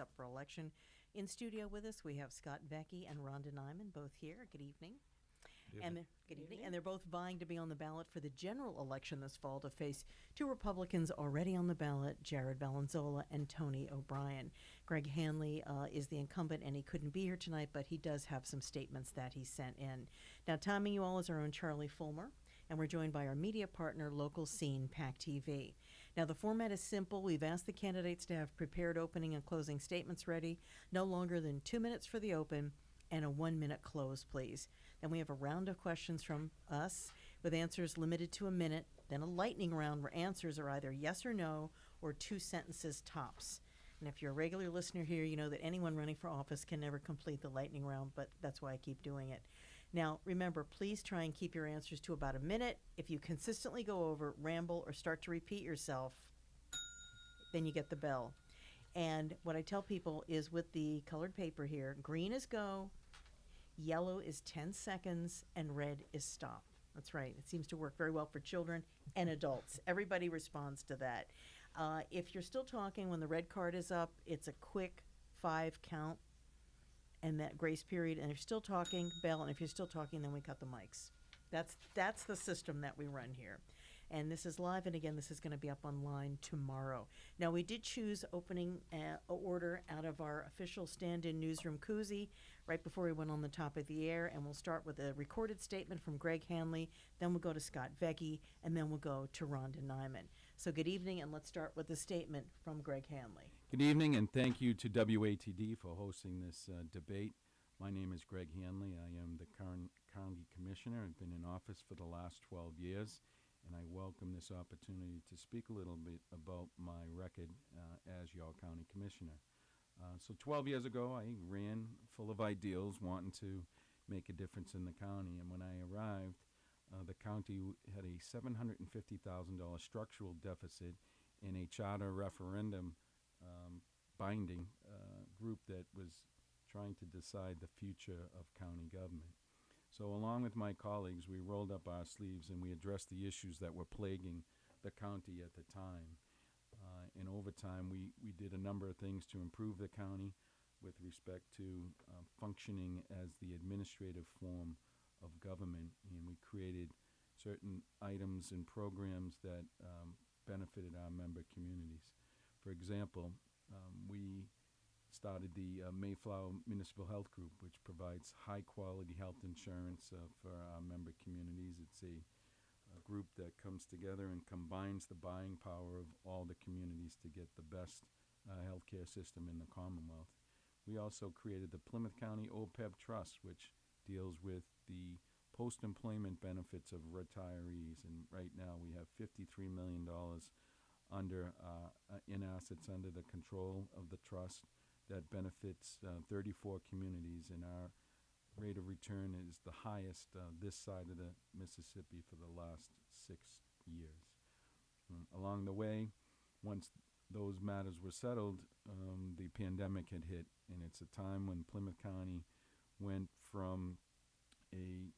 up for election. In studio with us, we have Scott Vecchi and Rhonda Nyman, both here. Good evening. Good evening. And they're both vying to be on the ballot for the general election this fall to face two Republicans already on the ballot, Jared Valenzuela and Tony O'Brien. Greg Hanley is the incumbent, and he couldn't be here tonight, but he does have some statements that he sent in. Now, timing you all is our own Charlie Fulmer, and we're joined by our media partner, Local Scene, PAC TV. Now, the format is simple. We've asked the candidates to have prepared opening and closing statements ready, no longer than 2 minutes for the open, and a 1-minute close, please. Then we have a round of questions from us with answers limited to a minute, then a lightning round where answers are either yes or no or 2 sentences tops. And if you're a regular listener here, you know that anyone running for office can never complete the lightning round, but that's why I keep doing it. Now, remember, please try and keep your answers to about a minute. If you consistently go over, ramble, or start to repeat yourself, then you get the bell. And what I tell people is with the colored paper here, green is go, yellow is 10 seconds, and red is stop. That's right. It seems to work very well for children and adults. Everybody responds to that. If you're still talking when the red card is up, it's a quick 5 count and that grace period. And if you're still talking, bell. And if you're still talking, then we cut the mics. That's the system that we run here. And this is live, and again, this is going to be up online tomorrow. Now, we did choose opening order out of our official stand-in newsroom koozie right before we went on the top of the air, and we'll start with a recorded statement from Greg Hanley, then we'll go to Scott Vecchi, and then we'll go to Rhonda Nyman. So good evening, and let's start with the statement from Greg Hanley. Good evening, and thank you to WATD for hosting this debate. My name is Greg Hanley. I am the County Commissioner. I've been in office for the last 12 years. And I welcome this opportunity to speak a little bit about my record as your county commissioner. So 12 years ago, I ran full of ideals, wanting to make a difference in the county. And when I arrived, the county had a $750,000 structural deficit in a charter referendum binding group that was trying to decide the future of county government. So along with my colleagues, we rolled up our sleeves and we addressed the issues that were plaguing the county at the time. And over time, we did a number of things to improve the county with respect to functioning as the administrative form of government. And we created certain items and programs that benefited our member communities. For example, we started the Mayflower Municipal Health Group, which provides high-quality health insurance for our member communities. It's a group that comes together and combines the buying power of all the communities to get the best healthcare system in the Commonwealth. We also created the Plymouth County OPEB Trust, which deals with the post-employment benefits of retirees. And right now we have $53 million in assets under the control of the trust that benefits 34 communities, and our rate of return is the highest this side of the Mississippi for the last 6 years. Along the way, once those matters were settled, the pandemic had hit, and it's a time when Plymouth County went from a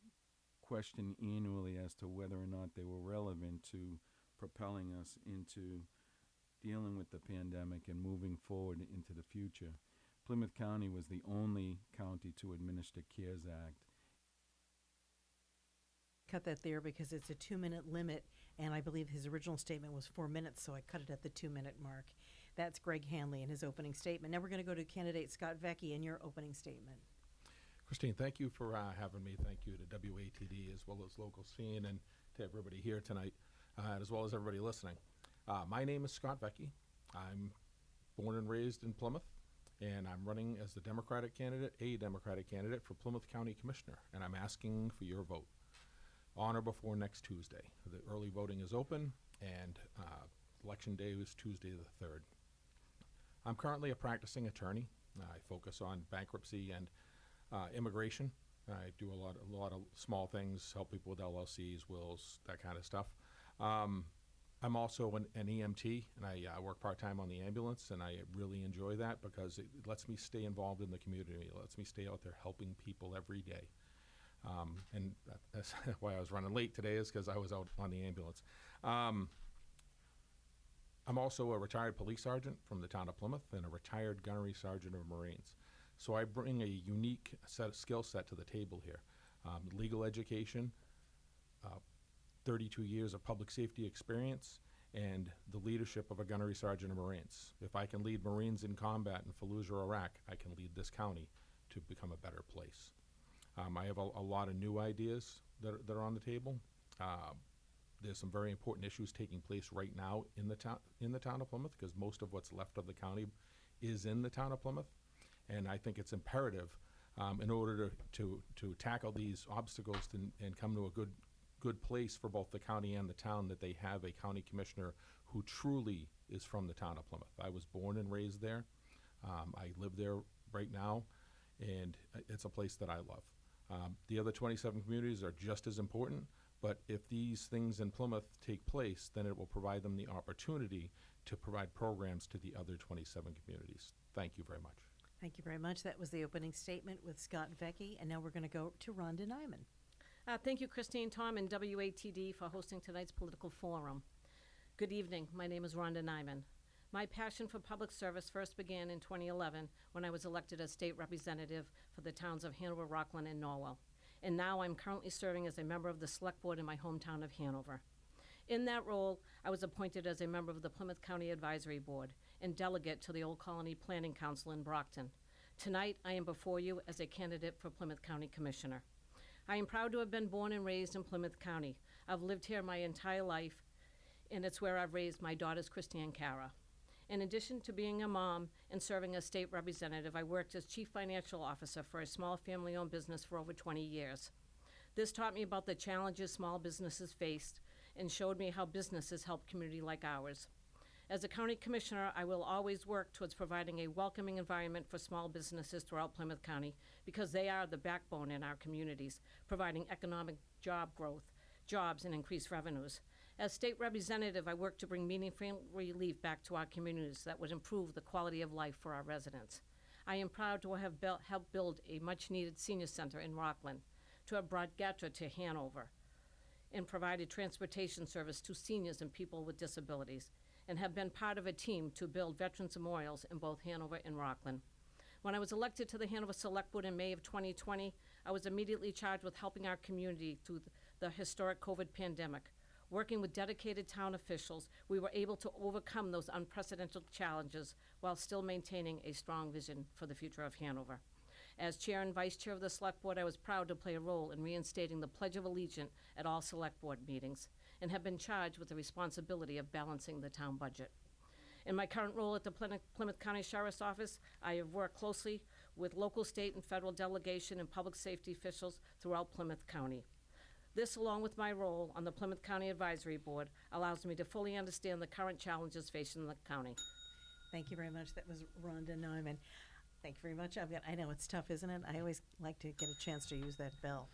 question annually as to whether or not they were relevant to propelling us into dealing with the pandemic and moving forward into the future. Plymouth County was the only county to administer CARES Act. Cut that there because it's a 2-minute limit, and I believe his original statement was 4 minutes, so I cut it at the 2-minute mark. That's Greg Hanley in his opening statement. Now we're going to go to candidate Scott Vecchi in your opening statement. Christine, thank you for having me. Thank you to WATD as well as Local Scene and to everybody here tonight, as well as everybody listening. My name is Scott Vecchi. I'm born and raised in Plymouth, and I'm running as a Democratic candidate for Plymouth County Commissioner, and I'm asking for your vote on or before next Tuesday. The early voting is open, and election day is Tuesday the 3rd. I'm currently a practicing attorney. I focus on bankruptcy and immigration. I do a lot of small things, help people with LLCs, wills, that kind of stuff. I'm also an EMT, and I work part-time on the ambulance, and I really enjoy that because it lets me stay involved in the community. It lets me stay out there helping people every day. And that's why I was running late today, is because I was out on the ambulance. I'm also a retired police sergeant from the town of Plymouth and a retired gunnery sergeant of Marines. So I bring a unique skill set to the table here. Legal education, 32 years of public safety experience, and the leadership of a gunnery sergeant of Marines. If I can lead Marines in combat in Fallujah, Iraq, I can lead this county to become a better place. I have a lot of new ideas that are on the table. There's some very important issues taking place right now in the town of Plymouth, because most of what's left of the county is in the town of Plymouth. And I think it's imperative in order to tackle these obstacles and come to a good place for both the county and the town, that they have a county commissioner who truly is from the town of Plymouth. I was born and raised there. I live there right now, and it's a place that I love. The other 27 communities are just as important, but if these things in Plymouth take place, then it will provide them the opportunity to provide programs to the other 27 communities. Thank you very much. Thank you very much. That was the opening statement with Scott Vecchi, and now we're going to go to Rhonda Nyman. Thank you, Christine, Tom, and WATD for hosting tonight's political forum. Good evening. My name is Rhonda Nyman. My passion for public service first began in 2011 when I was elected as state representative for the towns of Hanover, Rockland, and Norwell. And now I'm currently serving as a member of the Select Board in my hometown of Hanover. In that role, I was appointed as a member of the Plymouth County Advisory Board and delegate to the Old Colony Planning Council in Brockton. Tonight, I am before you as a candidate for Plymouth County Commissioner. I am proud to have been born and raised in Plymouth County. I've lived here my entire life, and it's where I've raised my daughters, Christy and Cara. In addition to being a mom and serving as state representative, I worked as chief financial officer for a small family-owned business for over 20 years. This taught me about the challenges small businesses faced and showed me how businesses help community like ours. As a county commissioner, I will always work towards providing a welcoming environment for small businesses throughout Plymouth County, because they are the backbone in our communities, providing economic job growth, jobs, and increased revenues. As state representative, I work to bring meaningful relief back to our communities that would improve the quality of life for our residents. I am proud to have helped build a much-needed senior center in Rockland, to have brought GATRA to Hanover, and provided transportation service to seniors and people with disabilities, and have been part of a team to build veterans memorials in both Hanover and Rockland. When I was elected to the Hanover Select Board in May of 2020, I was immediately charged with helping our community through the historic COVID pandemic. Working with dedicated town officials, we were able to overcome those unprecedented challenges while still maintaining a strong vision for the future of Hanover. As chair and vice chair of the Select Board, I was proud to play a role in reinstating the Pledge of Allegiance at all Select Board meetings, and have been charged with the responsibility of balancing the town budget. In my current role at the Plymouth County Sheriff's Office, I have worked closely with local, state, and federal delegation and public safety officials throughout Plymouth County. This, along with my role on the Plymouth County Advisory Board, allows me to fully understand the current challenges facing the county. Thank you very much. That was Rhonda Nyman. Thank you very much. I know it's tough, isn't it? I always like to get a chance to use that bell.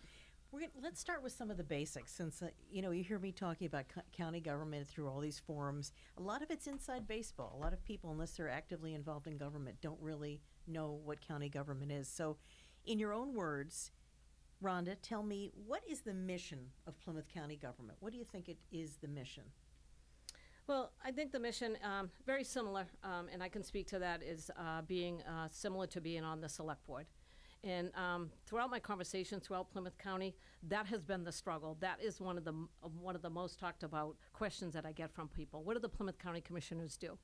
Let's start with some of the basics, since you hear me talking about county government through all these forums. A lot of it's inside baseball. A lot of people, unless they're actively involved in government, don't really know what county government is. So, in your own words, Rhonda, tell me, what is the mission of Plymouth County government? What do you think it is, the mission? Well, I think the mission, very similar, and I can speak to that, is being similar to being on the Select Board. And throughout my conversations throughout Plymouth County, that has been the struggle. That is one of the most talked about questions that I get from people. What do the Plymouth County commissioners do?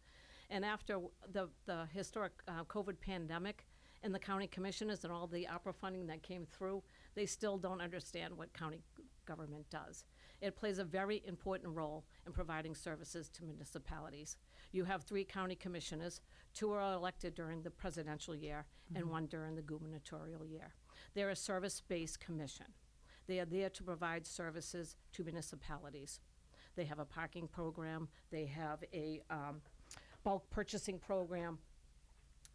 And after the historic COVID pandemic, and the county commissioners and all the opera funding that came through, they still don't understand what county government does. It plays a very important role in providing services to municipalities. You have 3 county commissioners, 2 are elected during the presidential year, and 1 during the gubernatorial year. They're a service-based commission. They are there to provide services to municipalities. They have a parking program, they have a bulk purchasing program,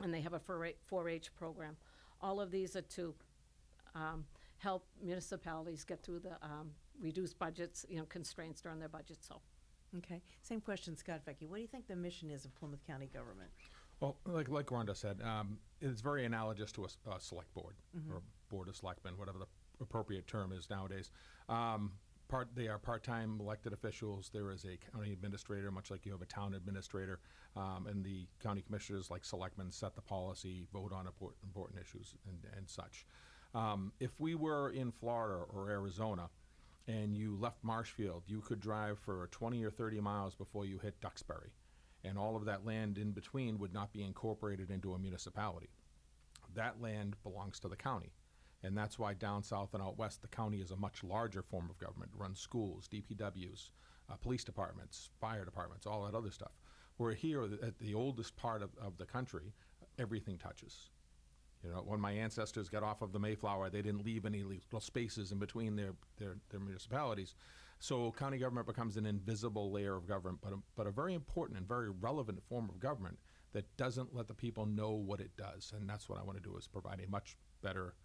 and they have a 4-H program. All of these are to help municipalities get through the reduced budgets, constraints during their budget. So, okay. Same question, Scott Vecchi. What do you think the mission is of Plymouth County government? Well, like Rhonda said, it's very analogous to a select board or board of selectmen, whatever the appropriate term is nowadays. They are part-time elected officials. There is a county administrator, much like you have a town administrator, and the county commissioners, like selectmen, set the policy, vote on important issues, and such. If we were in Florida or Arizona, and you left Marshfield, you could drive for 20 or 30 miles before you hit Duxbury, and all of that land in between would not be incorporated into a municipality. That land belongs to the county. And that's why down south and out west, the county is a much larger form of government. It runs schools, DPWs, police departments, fire departments, all that other stuff. Where here, at the oldest part of the country, everything touches. You know, when my ancestors got off of the Mayflower, they didn't leave any little spaces in between their municipalities. So county government becomes an invisible layer of government, but a very important and very relevant form of government that doesn't let the people know what it does. And that's what I want to do, is provide a much better.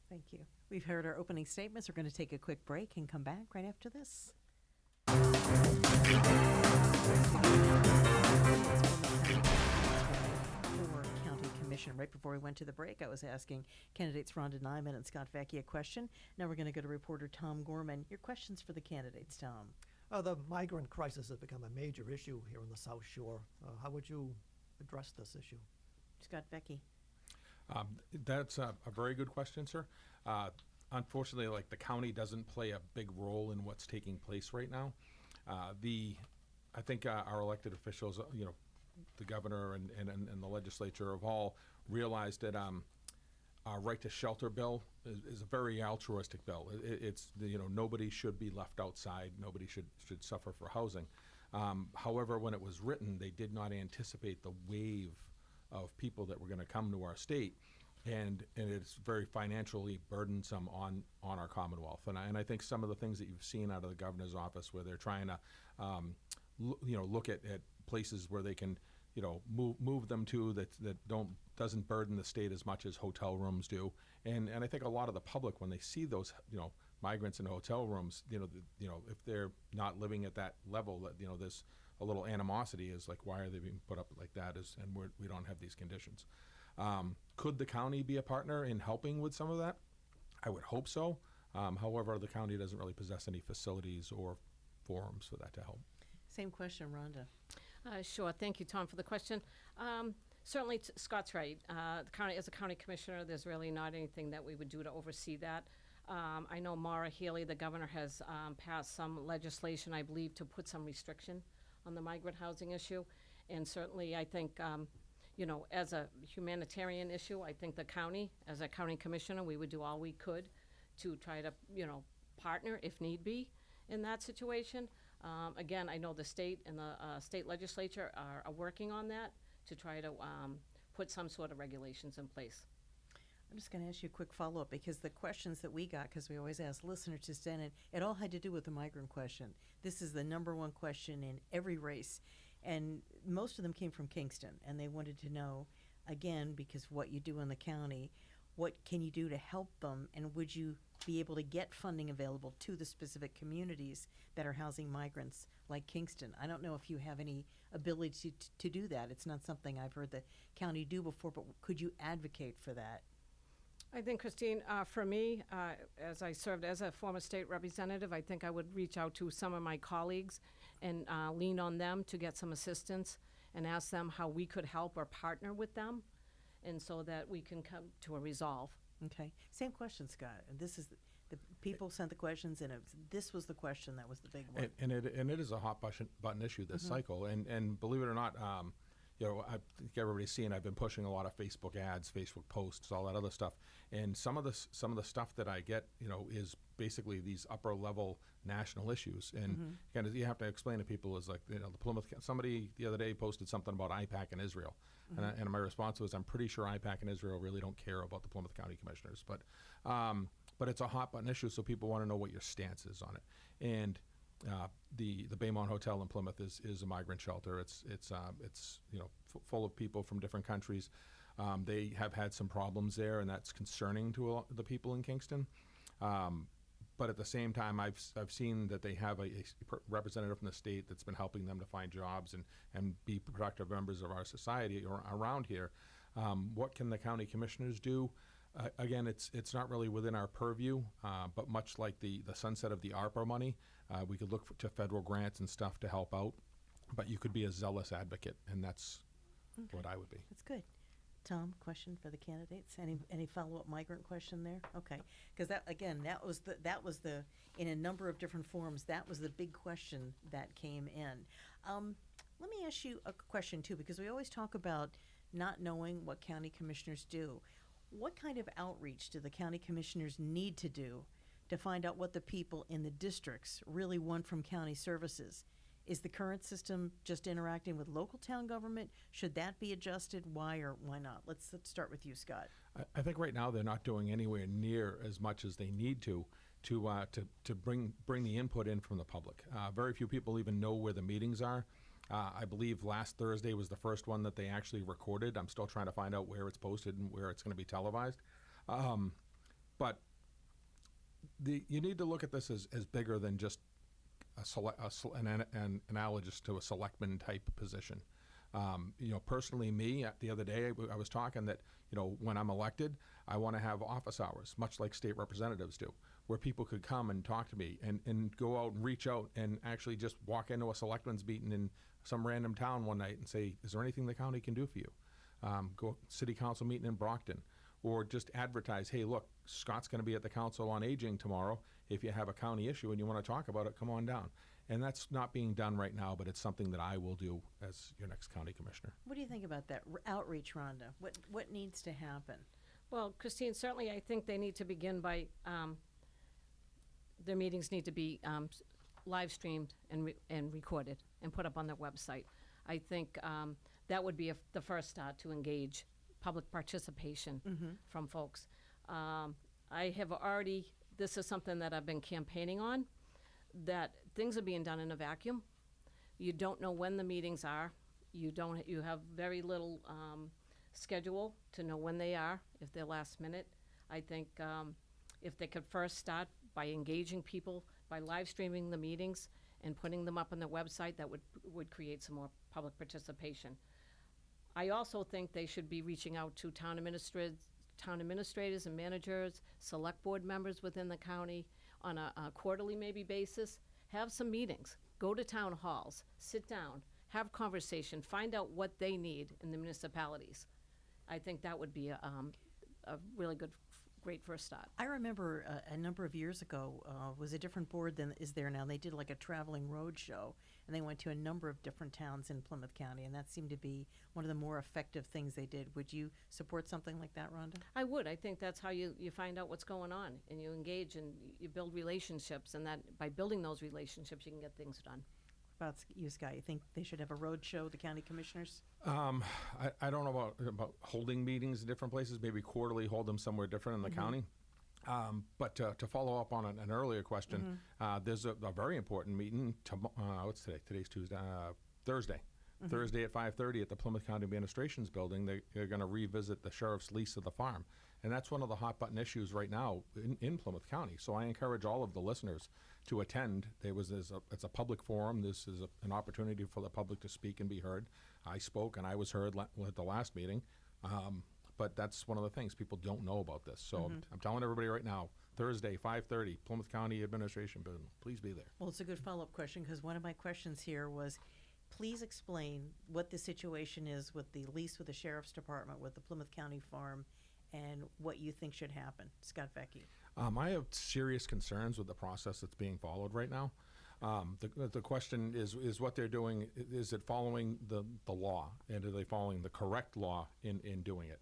Thank you. We've heard our opening statements. We're going to take a quick break and come back right after this. For County Commission. Right before we went to the break, I was asking candidates Rhonda Nyman and Scott Vecchi a question. Now we're going to go to reporter Tom Gorman. Your questions for the candidates, Tom. The migrant crisis has become a major issue here on the South Shore. How would you address this issue? Scott Vecchi. That's a very good question, sir. Unfortunately, like, the county doesn't play a big role in what's taking place right now. I think our elected officials, the governor and the legislature have all realized that our right to shelter bill is a very altruistic bill. It's nobody should be left outside. Nobody should suffer for housing. However, when it was written, they did not anticipate the wave of people that were going to come to our state, and it's very financially burdensome on our Commonwealth. And I think some of the things that you've seen out of the governor's office, where they're trying to look at places where they can move them to that doesn't burden the state as much as hotel rooms do. And I think a lot of the public, when they see those migrants in hotel rooms, if they're not living at that level, that there's a little animosity, is like, why are they being put up like that? And we don't have these conditions. Could the county be a partner in helping with some of that? I would hope so. However, the county doesn't really possess any facilities or forums for that to help. Same question, Rhonda. Sure. Thank you, Tom, for the question. Certainly, Scott's right. The county, as a county commissioner, there's really not anything that we would do to oversee that. I know Maura Healey, the governor, has passed some legislation, I believe, to put some restriction on the migrant housing issue. And certainly, I think, as a humanitarian issue, I think the county, as a county commissioner, we would do all we could to try to, partner if need be in that situation. Again, I know the state and the state legislature are working on that to try to put some sort of regulations in place. I'm just going to ask you a quick follow-up, because the questions that we got, because we always ask listeners to send in, it all had to do with the migrant question. This is the number one question in every race, and most of them came from Kingston, and they wanted to know, again, because what you do in the county, what can you do to help them, and would you be able to get funding available to the specific communities that are housing migrants like Kingston? I don't know if you have any ability to do that. It's not something I've heard the county do before, but could you advocate for that? I think, Christine, for me, as I served as a former state representative, I think I would reach out to some of my colleagues and lean on them to get some assistance and ask them how we could help or partner with them, and so that we can come to a resolve. Okay. Same question, Scott. And this is the people sent the questions, and this was the question that was the big one. And it is a hot button issue this cycle. And believe it or not, I think everybody's seen, I've been pushing a lot of Facebook ads, Facebook posts, all that other stuff. And some of the stuff that I get, is basically these upper level national issues. And kind of you have to explain to people is like, the Plymouth, somebody the other day posted something about IPAC in Israel. And my response was, I'm pretty sure IPAC and Israel really don't care about the Plymouth County Commissioners. But it's a hot button issue, so people want to know what your stance is on it. And the Baymont Hotel in Plymouth is a migrant shelter. It's full of people from different countries. They have had some problems there, and that's concerning to the people in Kingston. But at the same time, I've seen that they have a representative from the state that's been helping them to find jobs and be productive members of our society around here. What can the county commissioners do? Again, it's not really within our purview, but much like the sunset of the ARPA money, we could look to federal grants and stuff to help out, but you could be a zealous advocate, and that's what I would be. That's good. Tom, question for the candidates? Any follow-up migrant question there? Okay, because that was the in a number of different forms, that was the big question that came in. Let me ask you a question too, because we always talk about not knowing what county commissioners do. What kind of outreach do the county commissioners need to do to find out what the people in the districts really want from county services? Is the current system just interacting with local town government? Should that be adjusted? Why or why not? Let's start with you, Scott. I think right now they're not doing anywhere near as much as they need to bring the input in from the public. Very few people even know where the meetings are. I believe last Thursday was the first one that they actually recorded. I'm still trying to find out where it's posted and where it's going to be televised. But you need to look at this as bigger than just an analogous to a selectman type position. Personally, the other day I was talking that, when I'm elected, I want to have office hours, much like state representatives do, where people could come and talk to me and go out and reach out and actually just walk into a selectman's meeting in some random town one night and say, is there anything the county can do for you? Go city council meeting in Brockton, or just advertise, hey, look, Scott's going to be at the Council on Aging tomorrow. If you have a county issue and you want to talk about it, come on down. And that's not being done right now, but it's something that I will do as your next county commissioner. What do you think about that outreach, Rhonda? What needs to happen? Well, Christine, certainly I think they need to begin by, their meetings need to be live streamed and recorded and put up on their website. I think that would be the first start to engage public participation from folks. I have already, this is something that I've been campaigning on, that things are being done in a vacuum. You don't know when the meetings are. You have very little schedule to know when they are, if they're last minute. I think if they could first start by engaging people, by live streaming the meetings and putting them up on their website, that would create some more public participation. I also think they should be reaching out to town administrators and managers, select board members within the county on a quarterly maybe basis. Have some meetings, go to town halls, sit down, have conversation, find out what they need in the municipalities. I think that would be a really great first start. I remember a number of years ago, was a different board than is there now. They did like a traveling road show, and they went to a number of different towns in Plymouth County, and that seemed to be one of the more effective things they did. Would you support something like that, Rhonda? I would. I think that's how you find out what's going on, and you engage and you build relationships, and that by building those relationships, you can get things done. About you, Scott, you think they should have a road show, the county commissioners? I don't know about holding meetings in different places, maybe quarterly hold them somewhere different in the county. But to follow up on an earlier question, there's a very important meeting, what's today? Today's Tuesday, Thursday. Thursday at 5:30 at the Plymouth County Administration's building. They're going to revisit the sheriff's lease of the farm. And that's one of the hot button issues right now in Plymouth County. So I encourage all of the listeners to attend. It's a public forum. This is an opportunity for the public to speak and be heard. I spoke and I was heard at the last meeting. But that's one of the things people don't know about this. So I'm telling everybody right now, Thursday, 5:30, Plymouth County Administration building. Please be there. Well, it's a good follow-up question, because one of my questions here was, please explain what the situation is with the lease with the Sheriff's Department, with the Plymouth County Farm, and what you think should happen. Scott Vecchi. I have serious concerns with the process that's being followed right now. The question is what they're doing, is it following the law, and are they following the correct law in doing it?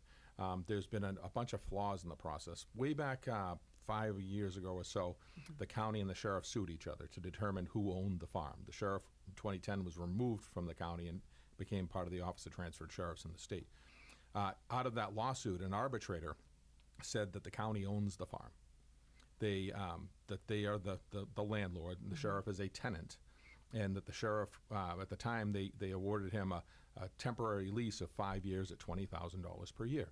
There's been a bunch of flaws in the process. Way back 5 years ago or so, the county and the sheriff sued each other to determine who owned the farm. The sheriff in 2010 was removed from the county and became part of the Office of Transferred Sheriffs in the state. Out of that lawsuit, an arbitrator said that the county owns the farm. That they are the landlord, and the sheriff is a tenant, and that the sheriff, at the time, they awarded him a temporary lease of 5 years at $20,000 per year,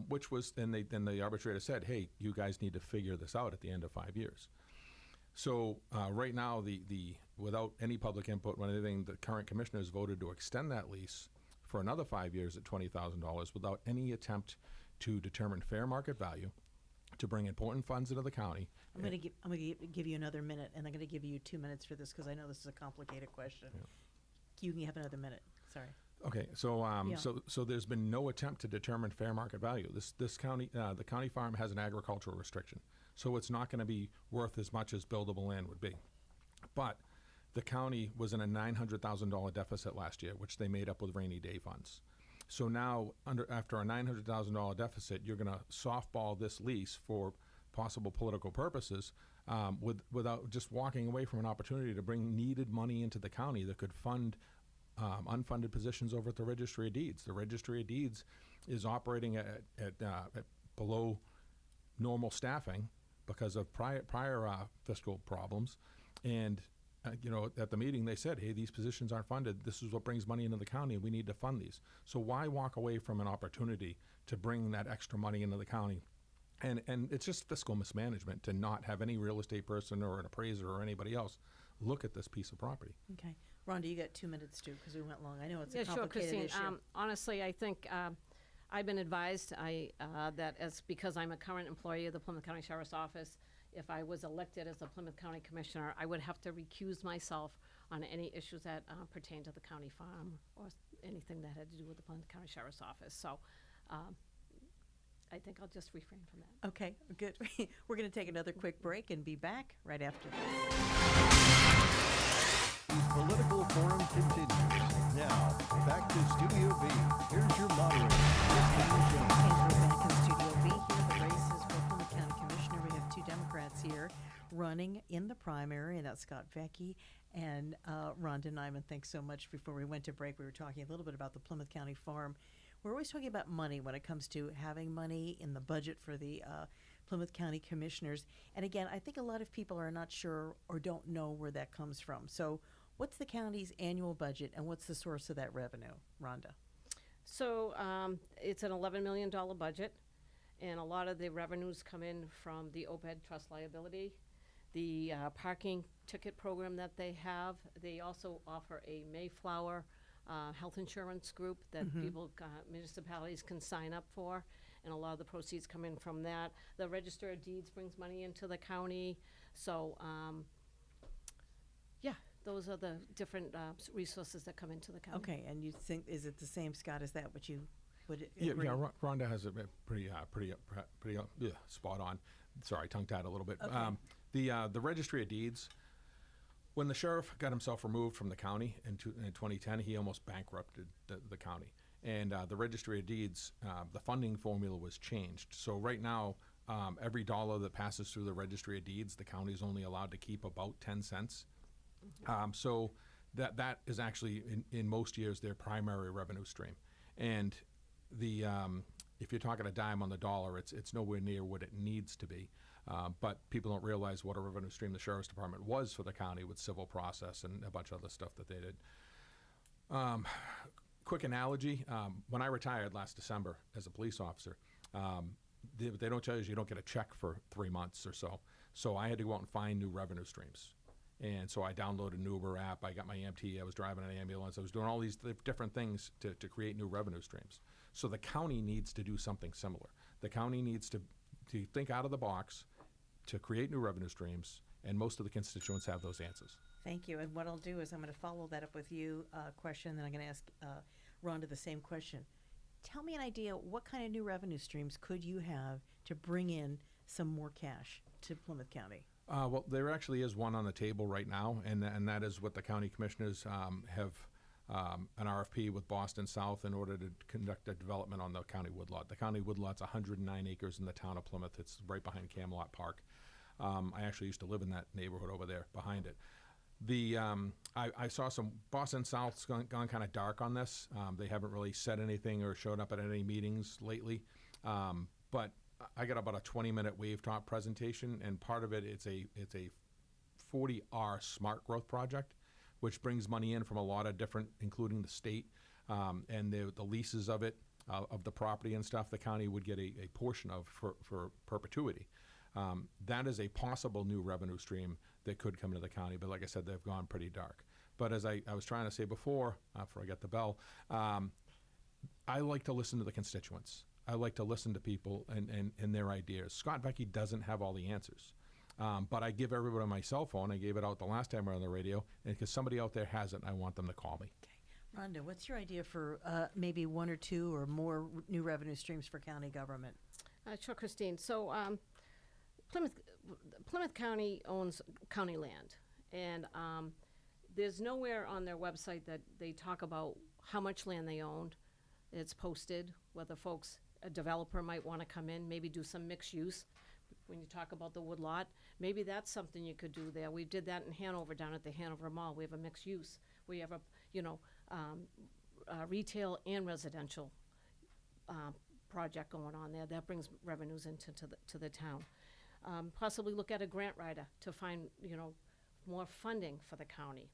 which was, then the arbitrator said, hey, you guys need to figure this out at the end of 5 years. So right now, without any public input or anything, the current commissioners voted to extend that lease for another 5 years at $20,000 without any attempt to determine fair market value, to bring important funds into the county. I'm going to give you another minute, and I'm going to give you 2 minutes for this because I know this is a complicated question. Yeah. You can have another minute. Sorry. Okay, so Yeah. so there's been no attempt to determine fair market value. This county, the county farm has an agricultural restriction, so it's not going to be worth as much as buildable land would be. But the county was in a $900,000 deficit last year, which they made up with rainy day funds. So now, after a $900,000 deficit, you're going to softball this lease for possible political purposes, without just walking away from an opportunity to bring needed money into the county that could fund unfunded positions over at the Registry of Deeds. The Registry of Deeds is operating at below normal staffing because of prior fiscal problems. And at the meeting they said, hey, these positions aren't funded. This is what brings money into the county, and we need to fund these. So why walk away from an opportunity to bring that extra money into the county? And it's just fiscal mismanagement to not have any real estate person or an appraiser or anybody else look at this piece of property. Okay. Rhonda, you got 2 minutes too because we went long. I know it's Yeah, a sure, complicated Christine. issue. Honestly, I think I've been advised that because I'm a current employee of the Plymouth County Sheriff's Office, if I was elected as a Plymouth County Commissioner, I would have to recuse myself on any issues that pertain to the county farm or anything that had to do with the Plymouth County Sheriff's Office. So I think I'll just refrain from that. Okay, good. We're going to take another quick break and be back right after this. Political Forum continues. Now, back to Studio B. Here's your moderator, Christine. And we're back in Studio B here. The races for Plymouth County Commissioner. We have two Democrats here running in the primary, and that's Scott Vecchi and Rhonda Nyman. Thanks so much. Before we went to break, we were talking a little bit about the Plymouth County Farm. We're always talking about money when it comes to having money in the budget for the Plymouth County Commissioners. And again, I think a lot of people are not sure or don't know where that comes from. So what's the county's annual budget and what's the source of that revenue? Rhonda. So it's an $11 million budget, and a lot of the revenues come in from the OPEB trust liability, the parking ticket program that they have. They also offer a Mayflower health insurance group that municipalities can sign up for, and a lot of the proceeds come in from that. The Register of Deeds brings money into the county. So, yeah, those are the different resources that come into the county. Okay, and you think, is it the same, Scott, as that what you would Yeah, agree? Rhonda has it pretty spot on. Sorry, tongue-tied a little bit. Okay. The Registry of Deeds, when the sheriff got himself removed from the county in 2010, he almost bankrupted the county. And the Registry of Deeds, the funding formula was changed. So right now, every dollar that passes through the Registry of Deeds, the county is only allowed to keep about 10 cents. So that is actually, in most years, their primary revenue stream. And if you're talking a dime on the dollar, it's nowhere near what it needs to be. But people don't realize what a revenue stream the Sheriff's Department was for the county with civil process and a bunch of other stuff that they did. Quick analogy, when I retired last December as a police officer, they don't tell you don't get a check for 3 months or so. So I had to go out and find new revenue streams. And so I downloaded an Uber app, I got my EMT, I was driving an ambulance, I was doing all these different things to create new revenue streams. So the county needs to do something similar. The county needs to think out of the box, to create new revenue streams, and most of the constituents have those answers. Thank you. And what I'll do is I'm going to follow that up with you question, then I'm going to ask Rhonda the same question. Tell me an idea, what kind of new revenue streams could you have to bring in some more cash to Plymouth County? Well, there actually is one on the table right now, and that is what the county commissioners have an RFP with Boston South in order to conduct a development on the county woodlot. The county woodlot's 109 acres in the town of Plymouth. It's right behind Camelot Park. I actually used to live in that neighborhood over there behind it. I saw some Boston South's gone kind of dark on this. They haven't really said anything or showed up at any meetings lately. But I got about a 20-minute wave top presentation, and part of it it's a 40R smart growth project, which brings money in from a lot of different, including the state, and the leases of it, of the property and stuff, the county would get a portion of for perpetuity. That is a possible new revenue stream that could come into the county, but like I said, they've gone pretty dark. But as I was trying to say before I get the bell, I like to listen to the constituents. I like to listen to people and their ideas. Scott Vecchi doesn't have all the answers. But I give everybody my cell phone. I gave it out the last time we were on the radio, and because somebody out there has it, I want them to call me. Okay. Rhonda, what's your idea for maybe one or two or more new revenue streams for county government? Sure, Christine. So Plymouth County owns county land, and there's nowhere on their website that they talk about how much land they owned. It's posted, whether a developer might want to come in, maybe do some mixed use. When you talk about the wood lot, maybe that's something you could do there. We did that in Hanover, down at the Hanover Mall. We have a mixed use. We have retail and residential project going on there. That brings revenues into the town. Possibly look at a grant writer to find, more funding for the county.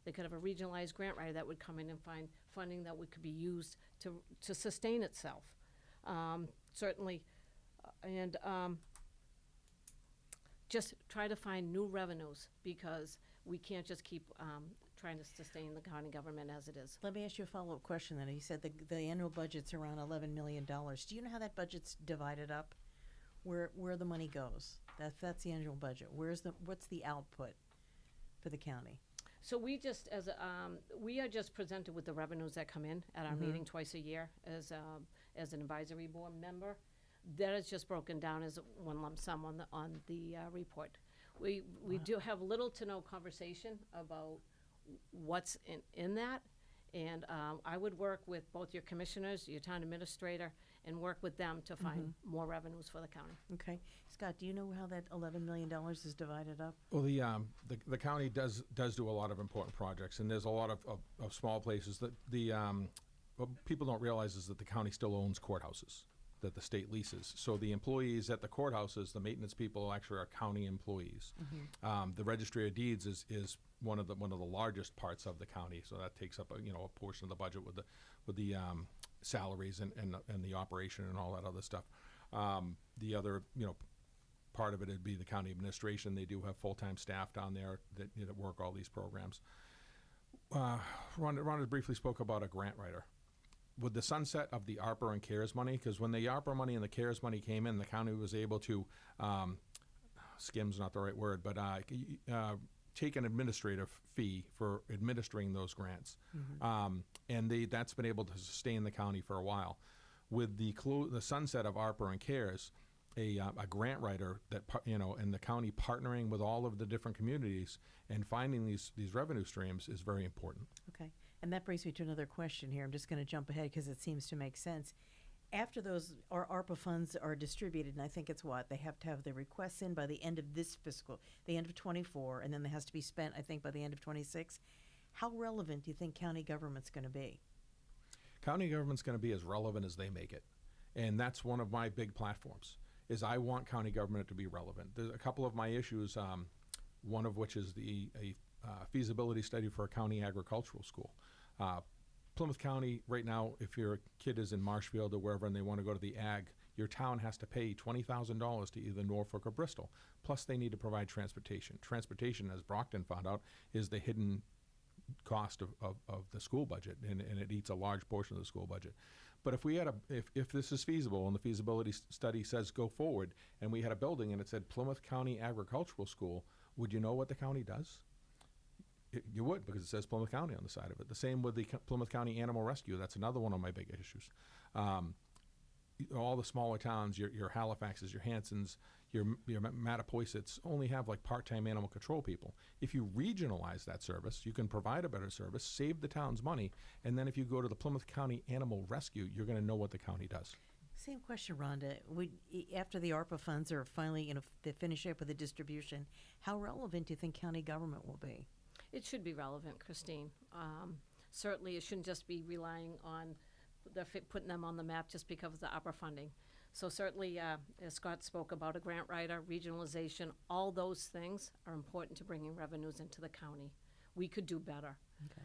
They could have a regionalized grant writer that would come in and find funding that could be used to sustain itself. Certainly, and just try to find new revenues, because we can't just keep trying to sustain the county government as it is. Let me ask you a follow-up question then. You said the annual budget's around $11 million. Do you know how that budget's divided up? Where the money goes? That's the annual budget. What's the output for the county? So we are just presented with the revenues that come in at our meeting twice a year as an advisory board member. That is just broken down as one lump sum on the report. We do have little to no conversation about what's in that, and I would work with both your commissioners, your town administrator, and work with them to find more revenues for the county. Okay. Scott, do you know how that $11 million is divided up? Well, the county does do a lot of important projects, and there's a lot of small places that what people don't realize is that the county still owns courthouses that the state leases. So the employees at the courthouses, the maintenance people, actually are county employees. The registry of deeds is one of the largest parts of the county, so that takes up a portion of the budget with the salaries and the operation and all that other stuff. The other part of it would be the county administration. They do have full-time staff down there that work all these programs. Rhonda briefly spoke about a grant writer. With the sunset of the ARPA and CARES money, because when the ARPA money and the CARES money came in, the county was able to, skim's not the right word, but take an administrative fee for administering those grants. And that's been able to sustain the county for a while. With the sunset of ARPA and CARES, a grant writer and the county partnering with all of the different communities and finding these revenue streams is very important. Okay. And that brings me to another question here. I'm just going to jump ahead because it seems to make sense. After those ARPA funds are distributed, and I think it's they have to have the requests in by the end of this the end of 24, and then it has to be spent, I think, by the end of 26. How relevant do you think county government's going to be? County government's going to be as relevant as they make it. And that's one of my big platforms, is I want county government to be relevant. There's a couple of my issues, one of which is a feasibility study for a county agricultural school. Plymouth County, right now, if your kid is in Marshfield or wherever and they want to go to the ag, your town has to pay $20,000 to either Norfolk or Bristol. Plus, they need to provide transportation. Transportation, as Brockton found out, is the hidden cost of the school budget, and it eats a large portion of the school budget. But if we had if this is feasible and the feasibility study says go forward, and we had a building and it said Plymouth County Agricultural School, would you know what the county does? You would, because it says Plymouth County on the side of it. The same with the Plymouth County Animal Rescue. That's another one of my big issues. All the smaller towns, your Halifaxes, your Hansons, your Mattapoisets only have like part-time animal control people. If you regionalize that service, you can provide a better service, save the town's money, and then if you go to the Plymouth County Animal Rescue, you're going to know what the county does. Same question, Rhonda. After the ARPA funds are finally, they finish up with the distribution, how relevant do you think county government will be? It should be relevant, Christine. Certainly, it shouldn't just be relying on putting them on the map just because of the ARPA funding. So certainly, as Scott spoke about a grant writer, regionalization, all those things are important to bringing revenues into the county. We could do better. Okay.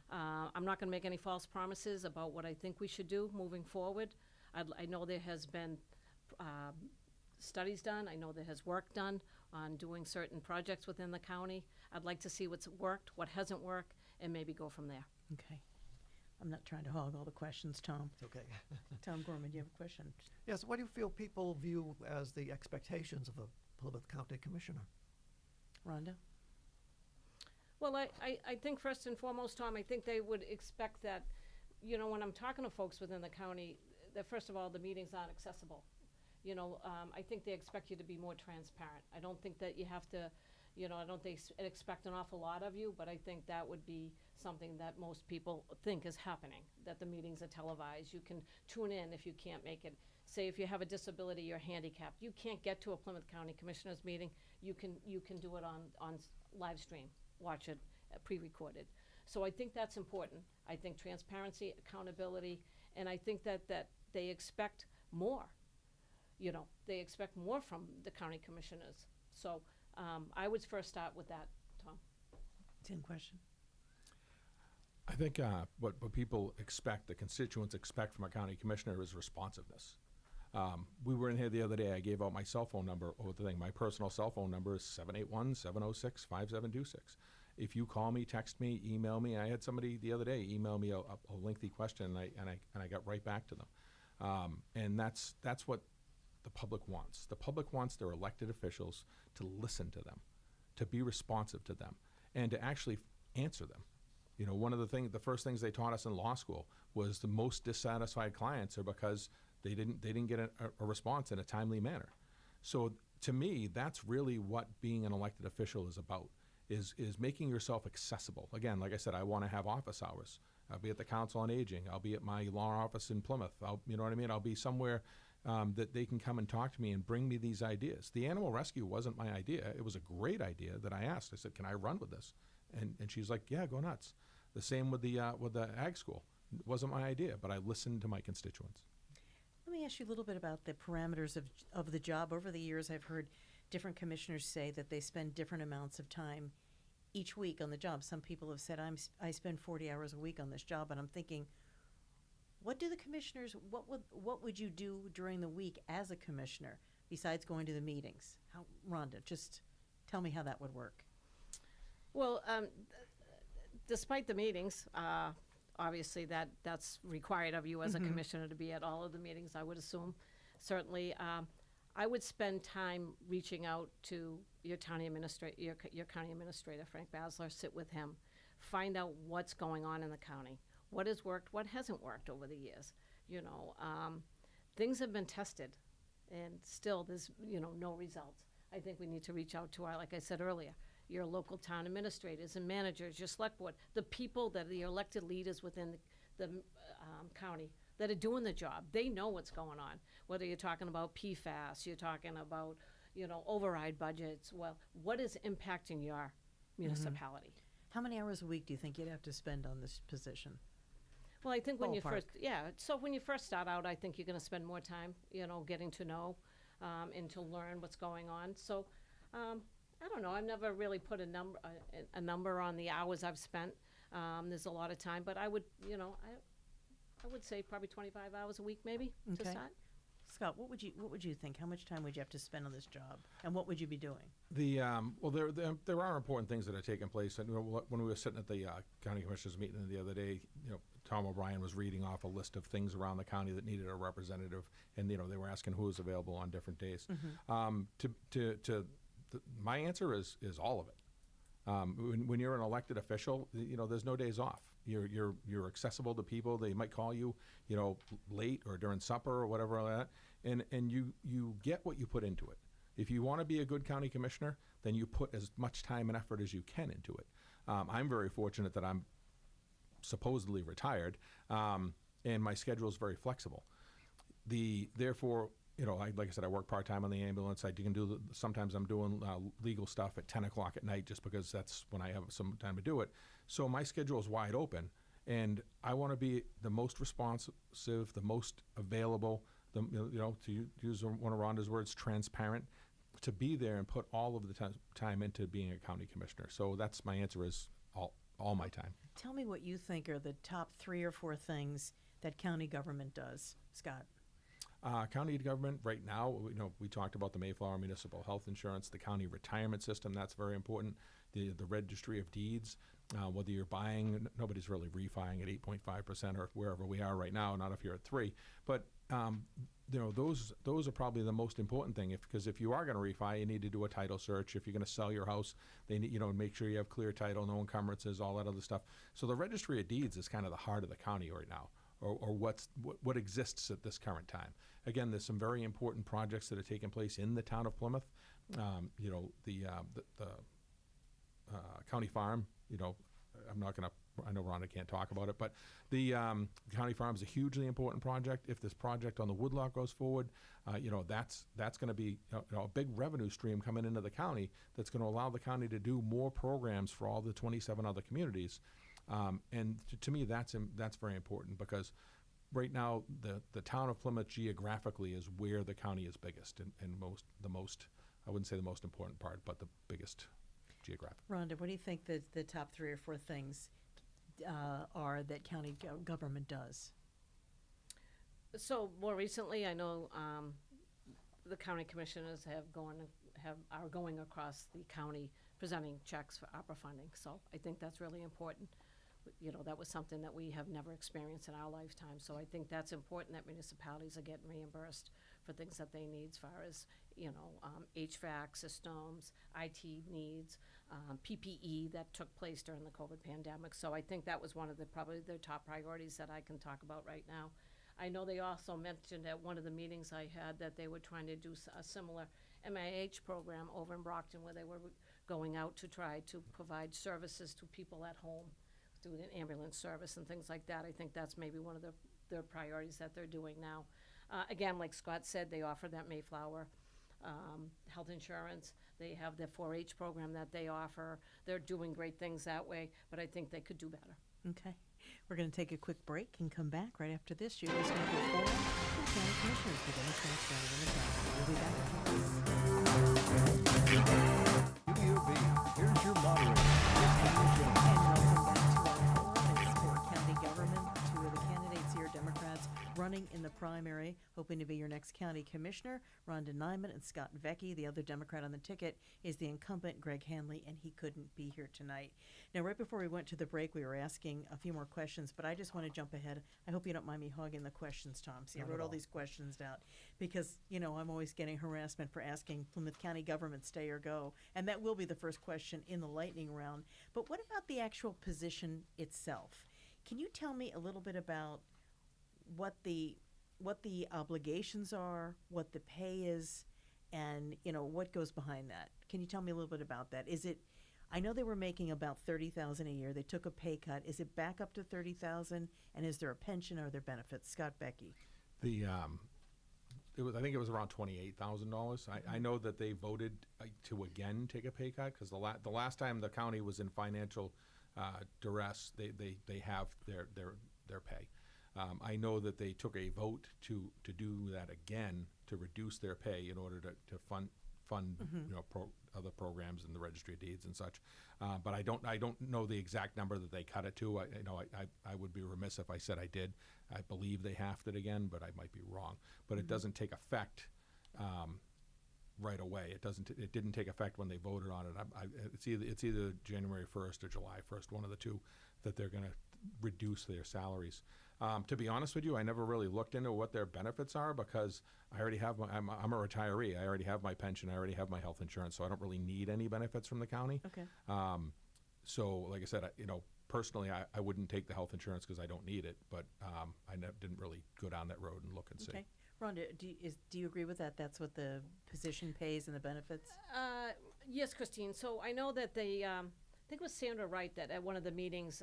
I'm not going to make any false promises about what I think we should do moving forward. I know there has been studies done. I know there has work done on doing certain projects within the county. I'd like to see what's worked, what hasn't worked, and maybe go from there. Okay. I'm not trying to hog all the questions, Tom. It's okay. Tom Gorman, do you have a question? Yes, what do you feel people view as the expectations of a Plymouth County Commissioner? Rhonda? Well, I think first and foremost, Tom, I think they would expect that, you know, when I'm talking to folks within the county, that first of all, the meetings aren't accessible. You know, I think they expect you to be more transparent. I don't think that you have to, you know, I don't think expect an awful lot of you, but I think that would be something that most people think is happening, that the meetings are televised. You can tune in if you can't make it. Say if you have a disability, you're handicapped, you can't get to a Plymouth County Commissioners meeting, you can do it on live stream, watch it pre-recorded. So I think that's important. I think transparency, accountability, and I think that they expect more. You know, they expect more from the county commissioners. So I would first start with that, Tom. Same question. I think what people expect, the constituents expect from a county commissioner is responsiveness. We were in here the other day, I gave out my cell phone number over the thing. My personal cell phone number is 781-706-5726. If you call me, text me, email me, I had somebody the other day email me a lengthy question and I got right back to them. And that's what the public wants. The public wants their elected officials to listen to them, to be responsive to them, and to actually answer them. You know, one of the first things they taught us in law school was the most dissatisfied clients are because they didn't get a response in a timely manner. So to me, that's really what being an elected official is about, is making yourself accessible. Again, like I said, I want to have office hours. I'll be at the Council on Aging. I'll be at my law office in Plymouth. You know what I mean? I'll be somewhere that they can come and talk to me and bring me these ideas. The animal rescue wasn't my idea. It was a great idea that I asked. I said, can I run with this? And she's like, yeah, go nuts. The same with the ag school. It wasn't my idea, but I listened to my constituents. Let me ask you a little bit about the parameters of the job. Over the years, I've heard different commissioners say that they spend different amounts of time each week on the job. Some people have said, I spend 40 hours a week on this job, and I'm thinking, what do the commissioners, what would you do during the week as a commissioner besides going to the meetings? Rhonda, just tell me how that would work. Well, despite the meetings, obviously that's required of you as a commissioner to be at all of the meetings, I would assume. Certainly, I would spend time reaching out to your county administrator, your county administrator, Frank Basler, sit with him, find out what's going on in the county, what has worked, what hasn't worked over the years. You know, things have been tested, and still there's, you know, no results. I think we need to reach out to our, like I said earlier, your local town administrators and managers, your select board, the people that are the elected leaders within the county that are doing the job. They know what's going on. Whether you're talking about PFAS, you're talking about, you know, override budgets. Well, what is impacting your municipality? How many hours a week do you think you'd have to spend on this position? Well, I think when you Ballpark. first, so when you first start out, I think you're going to spend more time, you know, getting to know and to learn what's going on. So, I don't know. I've never really put a number on the hours I've spent. There's a lot of time, but I would, you know, I would say probably 25 hours a week, maybe, to start. Scott, what would you think? How much time would you have to spend on this job, and what would you be doing? Well, there are important things that are taking place. And when we were sitting at the county commissioners meeting the other day, you know, Tom O'Brien was reading off a list of things around the county that needed a representative, and you know, they were asking who was available on different days. My answer is all of it. When you're an elected official, you know, there's no days off. You're accessible to people. They might call you, you know, late or during supper or whatever like that, and you get what you put into it. If you want to be a good county commissioner, then you put as much time and effort as you can into it. I'm very fortunate that I'm supposedly retired, and my schedule is very flexible. Therefore, you know, like I said, I work part-time on the ambulance. Sometimes I'm doing legal stuff at 10 o'clock at night just because that's when I have some time to do it. So my schedule is wide open, and I want to be the most responsive, the most available, you know, to use one of Rhonda's words, transparent, to be there and put all of the time into being a county commissioner. So that's my answer, is all my time. Tell me what you think are the top 3 or 4 things that county government does, Scott. County government right now, you know, we talked about the Mayflower Municipal Health Insurance, the county retirement system. That's very important. the registry of deeds. Whether you're buying, nobody's really refining at 8.5% or wherever we are right now, not if you're at 3. But those are probably the most important thing. Because if you are going to refi, you need to do a title search. If you're going to sell your house, they need, make sure you have clear title, no encumbrances, all that other stuff. So the registry of deeds is kind of the heart of the county right now, or what exists at this current time. Again, there's some very important projects that are taking place in the town of Plymouth. The county farm. I'm not going to. I know Rhonda can't talk about it, but the county farm is a hugely important project. If this project on the woodlot goes forward, that's going to be a big revenue stream coming into the county. That's going to allow the county to do more programs for all the 27 other communities. And to me, that's very important because right now the town of Plymouth geographically is where the county is biggest and the most. I wouldn't say the most important part, but the biggest geographic. Rhonda, what do you think the top 3 or 4 things are that county government does? So more recently, I know the county commissioners are going across the county presenting checks for ARPA funding. So I think that's really important. That was something that we have never experienced in our lifetime. So I think that's important that municipalities are getting reimbursed for things that they need as far as, HVAC systems, IT needs, PPE that took place during the COVID pandemic. So I think that was one of probably their top priorities that I can talk about right now. I know they also mentioned at one of the meetings I had that they were trying to do a similar MIH program over in Brockton where they were going out to try to provide services to people at home through an ambulance service and things like that. I think that's maybe one of their priorities that they're doing now. Again, like Scott said, they offer that Mayflower health insurance. They have their 4-H program that they offer. They're doing great things that way, but I think they could do better. Okay. We're going to take a quick break and come back right after this. You're listening to the Forum of County Commissioners for Democrats running in the county. We'll be back. Studio B, here's your moderator, And welcome back to our forum. It's for county government. 2 of the candidates here, Democrats, running in the primary, hoping to be your next county commissioner. Rhonda Nyman and Scott Vecchi. The other Democrat on the ticket is the incumbent, Greg Hanley, and he couldn't be here tonight. Now, right before we went to the break, we were asking a few more questions, but I just want to jump ahead. I hope you don't mind me hogging the questions, Tom. See, I wrote all these questions down because, I'm always getting harassment for asking Plymouth County government stay or go, and that will be the first question in the lightning round. But what about the actual position itself? Can you tell me a little bit about what the obligations are, what the pay is, and what goes behind that? Can you tell me a little bit about that? Is it? I know they were making about $30,000 a year. They took a pay cut. Is it back up to $30,000? And is there a pension or are there benefits? Scott Vecchi. I think it was around $28,000. I know that they voted to again take a pay cut because the last time the county was in financial duress, they have their pay. I know that they took a vote to do that again to reduce their pay in order to fund other programs in the registry of deeds and such. But I don't know the exact number that they cut it to. I would be remiss if I said I did. I believe they halved it again, but I might be wrong. But it doesn't take effect right away. It didn't take effect when they voted on it. It's either January 1st or July 1st, one of the two, that they're going to reduce their salaries. To be honest with you, I never really looked into what their benefits are because I already have I'm a retiree. I already have my pension. I already have my health insurance, so I don't really need any benefits from the county. Okay. So, like I said, personally, I wouldn't take the health insurance because I don't need it, but I didn't really go down that road and look and see. Okay. Rhonda, do you agree with that? That's what the position pays and the benefits? Yes, Christine. So I know that I think it was Sandra Wright that at one of the meetings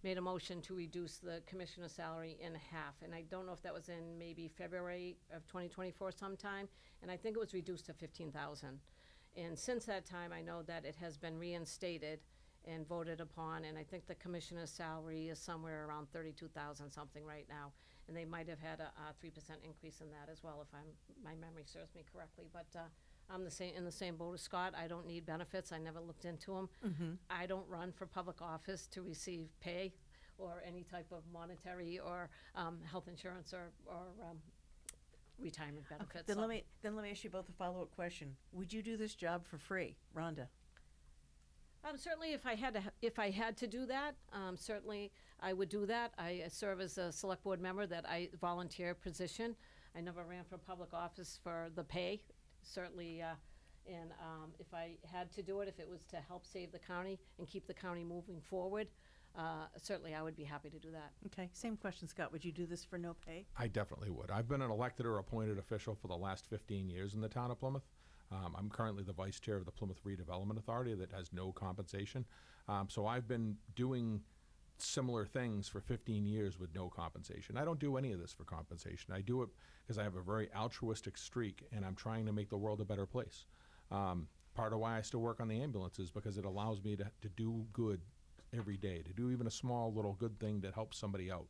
made a motion to reduce the commissioner's salary in half. And I don't know if that was in maybe February of 2024 sometime. And I think it was reduced to $15,000. And since that time, I know that it has been reinstated and voted upon. And I think the commissioner's salary is somewhere around $32,000 something right now. And they might have had a 3% increase in that as well, if my memory serves me correctly. But I'm in the same boat as Scott. I don't need benefits. I never looked into them. Mm-hmm. I don't run for public office to receive pay or any type of monetary or health insurance or retirement benefits. Okay. Then let me ask you both a follow-up question. Would you do this job for free, Rhonda? Certainly, if I had to do that, certainly I would do that. I serve as a select board member that I volunteer position. I never ran for public office for the pay, certainly, and if I had to do it, if it was to help save the county and keep the county moving forward, certainly I would be happy to do that. Okay, same question, Scott. Would you do this for no pay? I definitely would. I've been an elected or appointed official for the last 15 years in the town of Plymouth. I'm currently the vice chair of the Plymouth Redevelopment Authority that has no compensation. So I've been doing similar things for 15 years with no compensation. I don't do any of this for compensation. I do it because I have a very altruistic streak and I'm trying to make the world a better place. Part of why I still work on the ambulances because it allows me to do good every day, to do even a small little good thing that helps somebody out.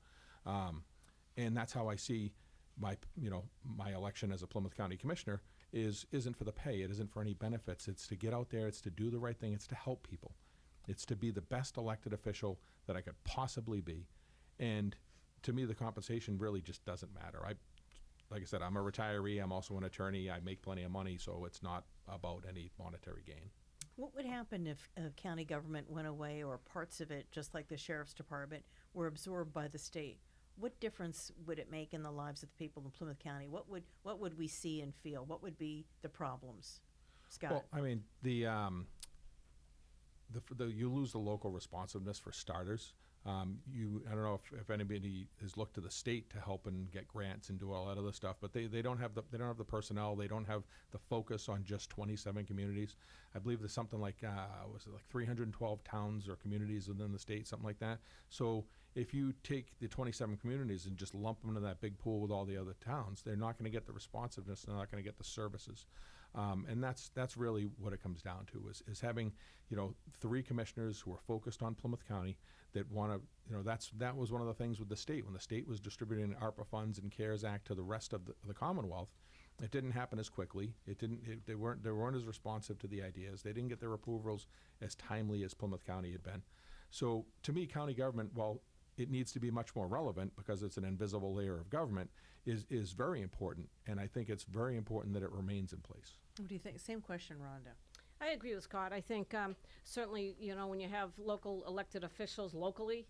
And that's how I see my election as a Plymouth County Commissioner isn't for the pay. It isn't for any benefits. It's to get out there. It's to do the right thing. It's to help people. It's to be the best elected official that I could possibly be. And to me, the compensation really just doesn't matter. Like I said, I'm a retiree. I'm also an attorney. I make plenty of money, so it's not about any monetary gain. What would happen if county government went away or parts of it, just like the sheriff's department, were absorbed by the state? What difference would it make in the lives of the people in Plymouth County? What would we see and feel? What would be the problems? Scott? Well, I mean, you lose the local responsiveness for starters. I don't know if anybody has looked to the state to help and get grants and do all that other stuff, but they don't have the personnel. They don't have the focus on just 27 communities. I believe there's something like 312 towns or communities within the state, something like that. So if you take the 27 communities and just lump them into that big pool with all the other towns, they're not going to get the responsiveness. They're not going to get the services. And that's really what it comes down to is having, 3 commissioners who are focused on Plymouth County that want to, that was one of the things with the state. When the state was distributing ARPA funds and CARES Act to the rest of the Commonwealth, it didn't happen as quickly. They weren't as responsive to the ideas. They didn't get their approvals as timely as Plymouth County had been. So to me, county government, while it needs to be much more relevant because it's an invisible layer of government, is very important. And I think it's very important that it remains in place. What do you think? Same question, Rhonda. I agree with Scott. I think certainly, when you have local elected officials locally,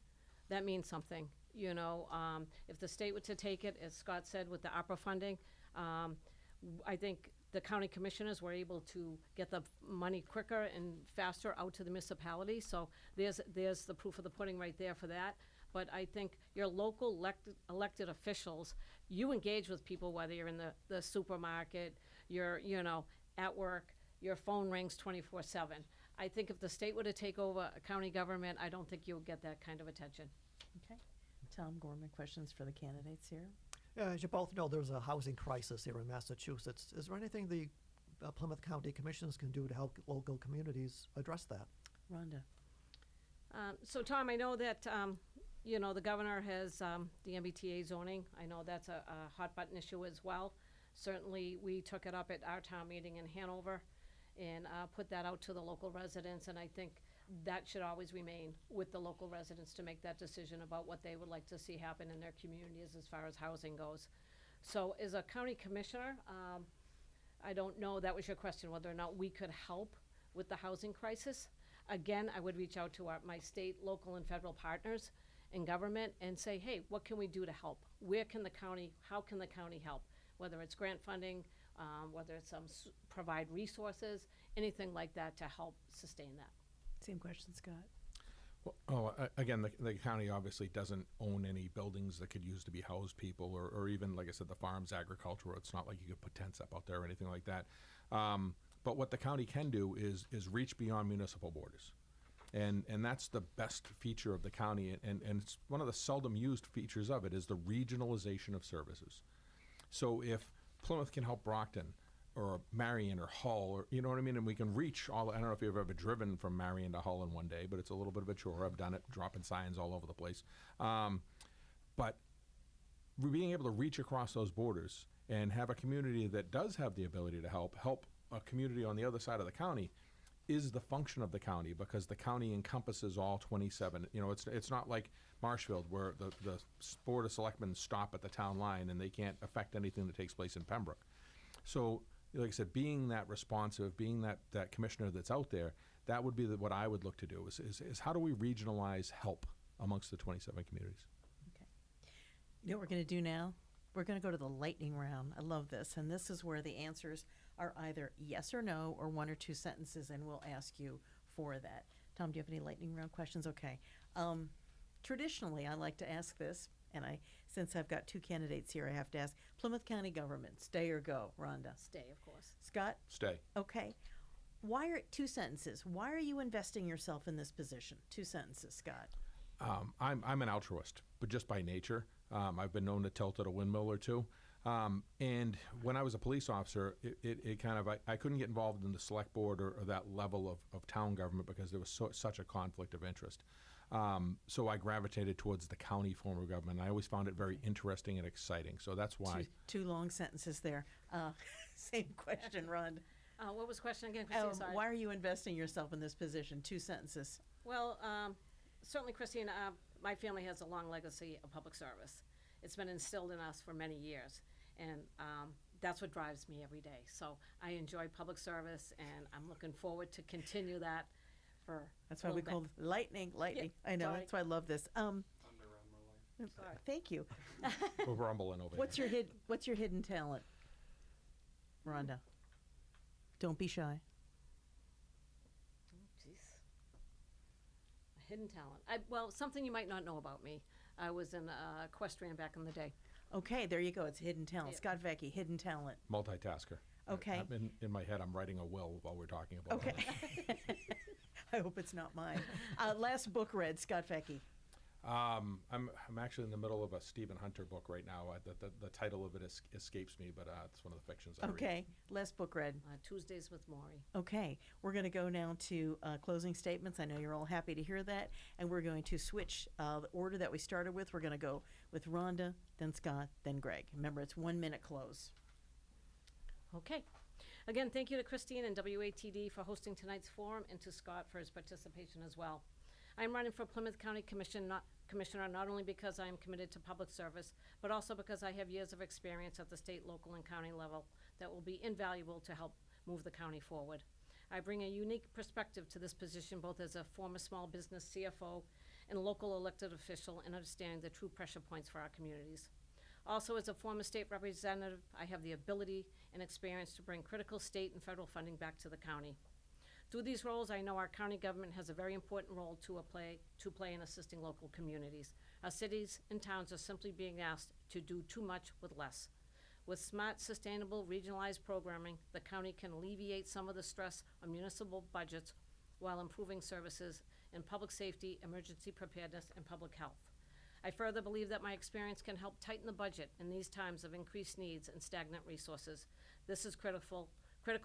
that means something. If the state were to take it, as Scott said, with the ARPA funding, I think the county commissioners were able to get the money quicker and faster out to the municipalities. So there's the proof of the pudding right there for that. But I think your local elected officials, you engage with people, whether you're in the supermarket, you're, at work, your phone rings 24/7. I think if the state were to take over a county government, I don't think you'll get that kind of attention. Okay. Tom Gorman, questions for the candidates here? As you both know, there's a housing crisis here in Massachusetts. Is there anything the Plymouth County Commissioners can do to help local communities address that? Rhonda. So, Tom, I know that, the governor has the MBTA zoning. I know that's a hot button issue as well. Certainly, we took it up at our town meeting in Hanover and put that out to the local residents, and I think that should always remain with the local residents to make that decision about what they would like to see happen in their communities as far as housing goes. So as a county commissioner, I don't know, that was your question, whether or not we could help with the housing crisis. Again, I would reach out to my state, local, and federal partners in government and say, hey, what can we do to help? How can the county help? Whether it's grant funding, whether it's provide resources, anything like that to help sustain that. Same question, Scott. Well, again, the county obviously doesn't own any buildings that could use to be housed people or even, like I said, the farms, agricultural. It's not like you could put tents up out there or anything like that. But what the county can do is reach beyond municipal borders. And that's the best feature of the county, and it's one of the seldom used features of it is the regionalization of services. So if Plymouth can help Brockton or Marion or Hull, or you know what I mean, and we can reach all, I don't know if you've ever driven from Marion to Hull in one day, but it's a little bit of a chore. I've done it, dropping signs all over the place. But being able to reach across those borders and have a community that does have the ability to help a community on the other side of the county is the function of the county, because the county encompasses all 27. It's not like Marshfield where the Board of Selectmen stop at the town line and they can't affect anything that takes place in Pembroke. So, like I said, being that responsive, being that commissioner that's out there, that would be what I would look to do is how do we regionalize help amongst the 27 communities? Okay. You know what we're going to do now? We're going to go to the lightning round. I love this. And this is where the answers are either yes or no or one or two sentences, and we'll ask you for that. Tom, do you have any lightning round questions? Okay. Traditionally, I like to ask this, and since I've got two candidates here, I have to ask, Plymouth County government, stay or go? Rhonda? Stay, of course. Scott? Stay. Okay. Two sentences. Why are you investing yourself in this position? Two sentences, Scott. I'm an altruist, but just by nature. I've been known to tilt at a windmill or two. And when I was a police officer, it kind of, I couldn't get involved in the select board or that level of town government because there was such a conflict of interest. So I gravitated towards the county form of government. I always found it very interesting and exciting. So that's why. Two long sentences there. Same question, Rhonda. What was the question again, Christine? Sorry. Why are you investing yourself in this position? Two sentences. Well, certainly, Christine, my family has a long legacy of public service. It's been instilled in us for many years, and that's what drives me every day. So I enjoy public service, and I'm looking forward to continue that for That's why we call it lightning. Yeah, I know, sorry. that's why I love this. Sorry. Thank you. We're rumbling over What's your hidden talent, Rhonda? Don't be shy. Jeez. A hidden talent. Well, something you might not know about me. I was in equestrian back in the day. Okay, there you go. It's hidden talent. Yeah. Scott Vecchi, hidden talent. Multitasker. Okay. In my head, I'm writing a will while we're talking about Okay. it. I hope it's not mine. Last book read, Scott Vecchi. I'm actually in the middle of a Stephen Hunter book right now. The title of it escapes me, but it's one of the fictions I read. Okay, last book read. Tuesdays with Maury. Okay, we're going to go now to closing statements. I know you're all happy to hear that. And we're going to switch the order that we started with. We're going to go with Rhonda, then Scott, then Greg. Remember, it's 1 minute close. Okay. Again, thank you to Christine and WATD for hosting tonight's forum, and to Scott for his participation as well. I'm running for Plymouth County Commissioner not only because I am committed to public service, but also because I have years of experience at the state, local, and county level that will be invaluable to help move the county forward. I bring a unique perspective to this position, both as a former small business CFO and local elected official, and understanding the true pressure points for our communities. Also, as a former state representative, I have the ability and experience to bring critical state and federal funding back to the county. Through these roles, I know our county government has a very important role to play in assisting local communities. Our cities and towns are simply being asked to do too much with less. With smart, sustainable, regionalized programming, the county can alleviate some of the stress on municipal budgets while improving services in public safety, emergency preparedness, and public health. I further believe that my experience can help tighten the budget in these times of increased needs and stagnant resources. This is critical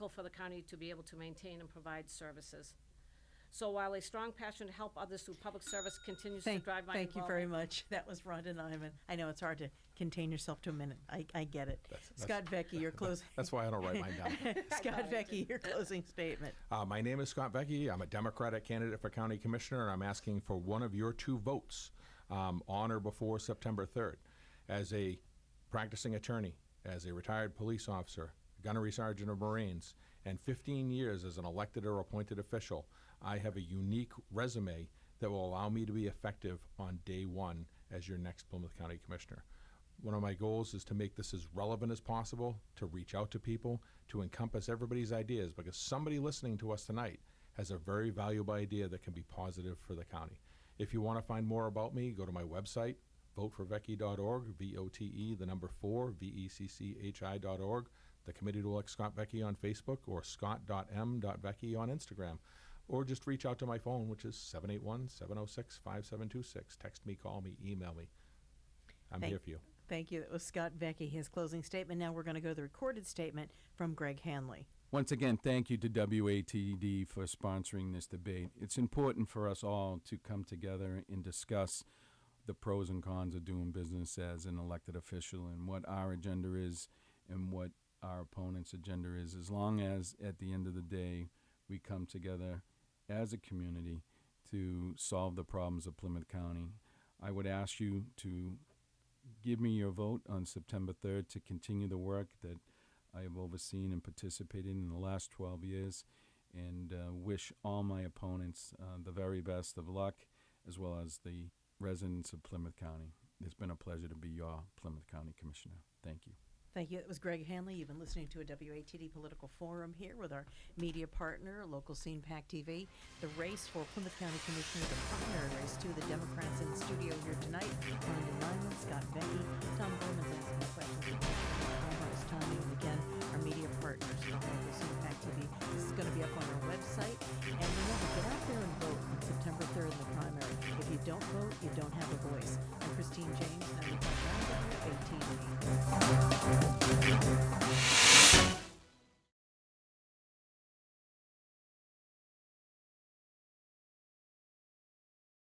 for the county to be able to maintain and provide services. So while a strong passion to help others through public service continues to drive my Thank you involvement. very much. That was Rhonda Nyman. I know it's hard to contain yourself to a minute. I get it. Scott Vecchi, your closing. That's why I don't write mine down. Scott Vecchi, your closing statement. My name is Scott Vecchi. I'm a Democratic candidate for County Commissioner, and I'm asking for one of your 2 votes on or before September 3rd. As a practicing attorney, as a retired police officer, gunnery sergeant of Marines, and 15 years as an elected or appointed official, I have a unique resume that will allow me to be effective on day 1 as your next Plymouth County Commissioner. One of my goals is to make this as relevant as possible, to reach out to people, to encompass everybody's ideas, because somebody listening to us tonight has a very valuable idea that can be positive for the county. If you want to find more about me, go to my website, voteforvecchi.org, VOTE, the number 4, VECCHI.org. The committee to elect Scott Vecchi on Facebook, or scott.m.vecchi on Instagram. Or just reach out to my phone, which is 781-706-5726. Text me, call me, email me. I'm here for you. Thank you. That was Scott Vecchi, his closing statement. Now we're going to go to the recorded statement from Greg Hanley. Once again, thank you to WATD for sponsoring this debate. It's important for us all to come together and discuss the pros and cons of doing business as an elected official, and what our agenda is and what our opponent's agenda is, as long as at the end of the day we come together as a community to solve the problems of Plymouth County. I would ask you to give me your vote on September 3rd to continue the work that I have overseen and participated in the last 12 years, and wish all my opponents the very best of luck, as well as the residents of Plymouth County. It's been a pleasure to be your Plymouth County Commissioner. Thank you. Thank you. It was Greg Hanley. You've been listening to a WATD Political Forum here with our media partner, local scene PAC TV. The race for Plymouth County Commissioner, the primary race to the Democrats in the studio here tonight. Rhonda Nyman, Scott Vecchi, Tom Bowman's asking questions. Tom's timing. And again,